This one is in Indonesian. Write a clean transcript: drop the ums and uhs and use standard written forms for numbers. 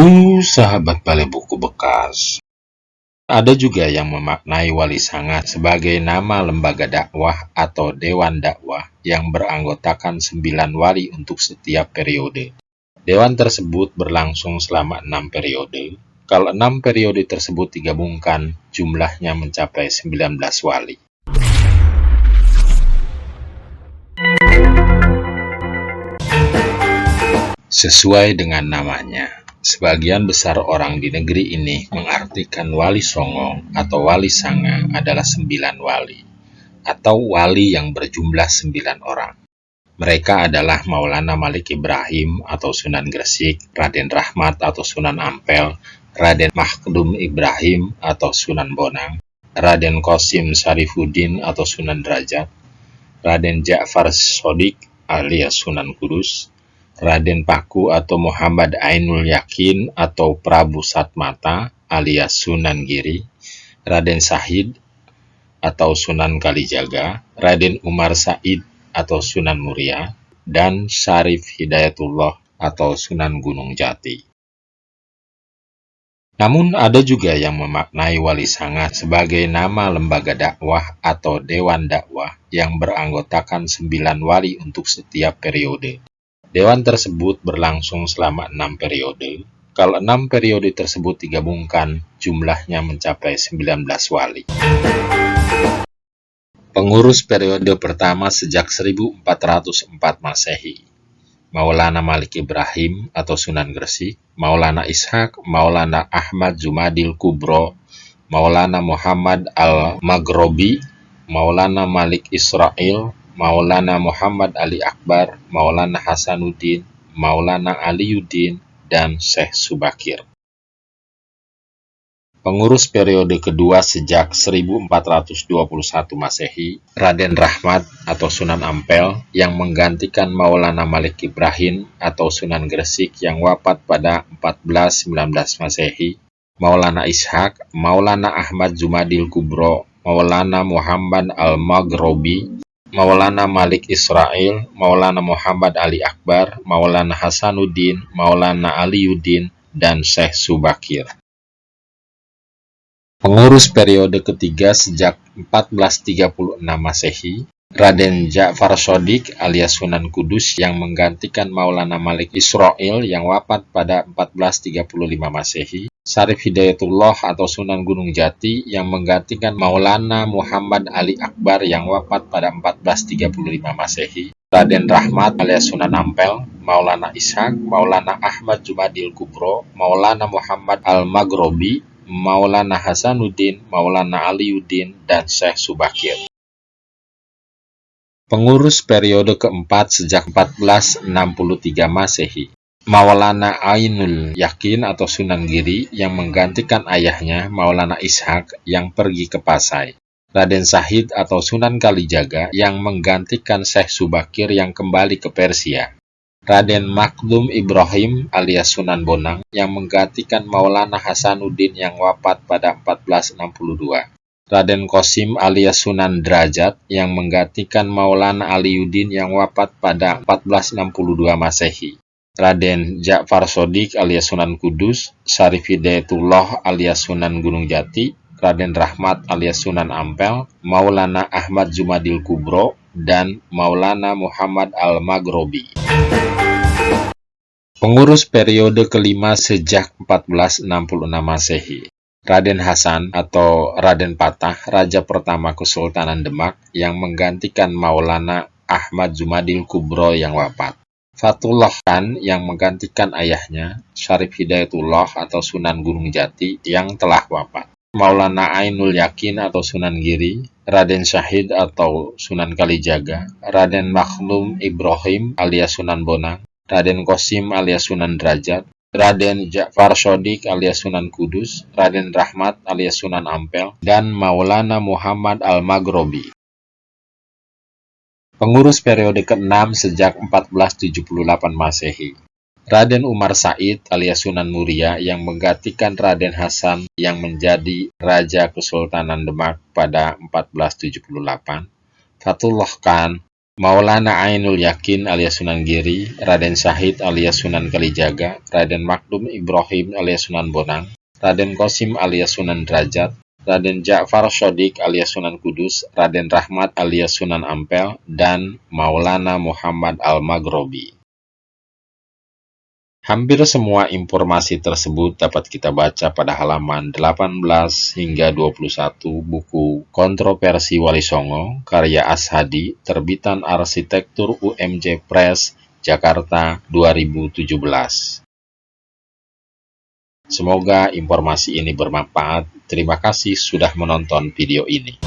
Halo sahabat Balai Buku Bekas. Ada juga yang memaknai Wali Sanga sebagai nama lembaga dakwah atau dewan dakwah yang beranggotakan 9 wali untuk setiap periode. Dewan tersebut berlangsung selama 6 periode. Kalau 6 periode tersebut digabungkan, jumlahnya mencapai 19 wali. Sesuai dengan namanya, sebagian besar orang di negeri ini mengartikan Wali Songo atau Wali Sanga adalah 9 wali, atau wali yang berjumlah 9 orang. Mereka adalah Maulana Malik Ibrahim atau Sunan Gresik, Raden Rahmat atau Sunan Ampel, Raden Makhdum Ibrahim atau Sunan Bonang, Raden Qasim Sarifuddin atau Sunan Derajat, Raden Ja'far Shodiq alias Sunan Kudus, Raden Paku atau Muhammad Ainul Yakin atau Prabu Satmata alias Sunan Giri, Raden Syahid atau Sunan Kalijaga, Raden Umar Said atau Sunan Muria, dan Syarif Hidayatullah atau Sunan Gunung Jati. Namun ada juga yang memaknai Wali Sanga sebagai nama lembaga dakwah atau dewan dakwah yang beranggotakan 9 wali untuk setiap periode. Dewan tersebut berlangsung selama 6 periode. Kalau 6 periode tersebut digabungkan, jumlahnya mencapai 19 wali. Pengurus periode pertama sejak 1404 Masehi, Maulana Malik Ibrahim atau Sunan Gresik, Maulana Ishaq, Maulana Ahmad Jumadil Kubro, Maulana Muhammad Al-Maghrobi, Maulana Malik Israel, Maulana Muhammad Ali Akbar, Maulana Hasanuddin, Maulana Aliyuddin, dan Syekh Subakir. Pengurus periode kedua sejak 1421 Masehi, Raden Rahmat atau Sunan Ampel yang menggantikan Maulana Malik Ibrahim atau Sunan Gresik yang wafat pada 1419 Masehi, Maulana Ishaq, Maulana Ahmad Jumadil Kubro, Maulana Muhammad Al-Maghrobi, Maulana Malik Israel, Maulana Muhammad Ali Akbar, Maulana Hasanuddin, Maulana Aliyuddin, dan Syekh Subakir. Pengurus periode ketiga sejak 1436 Masehi, Raden Ja'far Shodiq alias Sunan Kudus yang menggantikan Maulana Malik Israel yang wafat pada 1435 Masehi, Syarif Hidayatullah atau Sunan Gunung Jati yang menggantikan Maulana Muhammad Ali Akbar yang wafat pada 1435 Masehi, Raden Rahmat alias Sunan Ampel, Maulana Ishaq, Maulana Ahmad Jumadil Kubro, Maulana Muhammad Al-Maghrobi, Maulana Hasanuddin, Maulana Aliyuddin, dan Syekh Subakir. Pengurus periode keempat sejak 1463 Masehi, Maulana Ainul Yakin atau Sunan Giri yang menggantikan ayahnya Maulana Ishaq yang pergi ke Pasai, Raden Syahid atau Sunan Kalijaga yang menggantikan Syekh Subakir yang kembali ke Persia, Raden Makhdum Ibrahim alias Sunan Bonang yang menggantikan Maulana Hasanuddin yang wafat pada 1462, Raden Qasim alias Sunan Derajat yang menggantikan Maulana Aliyuddin yang wafat pada 1462 Masehi, Raden Ja'far Shodiq alias Sunan Kudus, Syarif Hidayatullah alias Sunan Gunung Jati, Raden Rahmat alias Sunan Ampel, Maulana Ahmad Jumadil Kubro, dan Maulana Muhammad Al-Maghrobi. Pengurus periode kelima sejak 1466 Masehi, Raden Hasan atau Raden Patah, Raja pertama Kesultanan Demak yang menggantikan Maulana Ahmad Jumadil Kubro yang wafat, Fatullah Khan yang menggantikan ayahnya, Syarif Hidayatullah atau Sunan Gunung Jati yang telah wafat, Maulana Ainul Yakin atau Sunan Giri, Raden Syahid atau Sunan Kalijaga, Raden Makhdum Ibrahim alias Sunan Bonang, Raden Qasim alias Sunan Derajat, Raden Ja'far Shodiq alias Sunan Kudus, Raden Rahmat alias Sunan Ampel, dan Maulana Muhammad Al-Maghrobi. Pengurus periode ke-6 sejak 1478 Masehi, Raden Umar Said alias Sunan Muria yang menggantikan Raden Hasan yang menjadi Raja Kesultanan Demak pada 1478, Fatullah Khan Maulana Ainul Yakin alias Sunan Giri, Raden Syahid alias Sunan Kalijaga, Raden Makdum Ibrahim alias Sunan Bonang, Raden Qasim alias Sunan Derajat, Raden Ja'far Shodiq alias Sunan Kudus, Raden Rahmat alias Sunan Ampel, dan Maulana Muhammad Al-Maghrobi. Hampir semua informasi tersebut dapat kita baca pada halaman 18 hingga 21 buku Kontroversi Wali Songo, karya Ashadi, terbitan Arsitektur UMJ Press, Jakarta 2017. Semoga informasi ini bermanfaat. Terima kasih sudah menonton video ini.